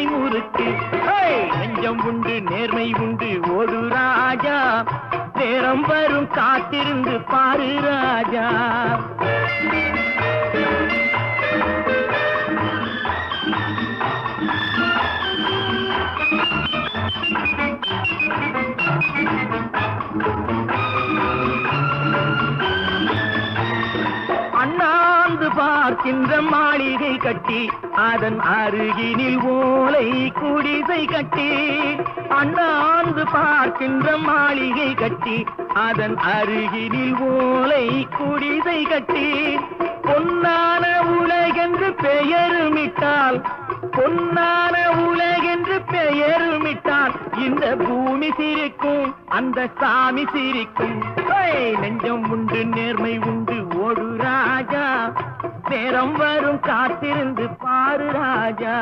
முறுக்கு நெஞ்சம் உண்டு நேர்மை உண்டு ஓடு ராஜா நேரம் வரும் காத்திருந்து பாரு ராஜா அண்ணாந்து பார்க்கின்ற மாளிகை கட்டி அதன் அருகினில் ஓலை குடிசை கட்டி அண்ணாந்து பார்க்கின்ற மாளிகை கட்டி அதன் அருகினில் ஓலை குடிசை கட்டி பொன்னான உலகென்று பெயருமிட்டால் பொன்னான உலகென்று பெயருமிட்டால் இந்த பூமி சிரிக்கும் அந்த சாமி சிரிக்கும் நெஞ்சம் உண்டு நேர்மை உண்டு ஓடு ராஜா நேரம் வரும் காத்திருந்து பாரு ராஜா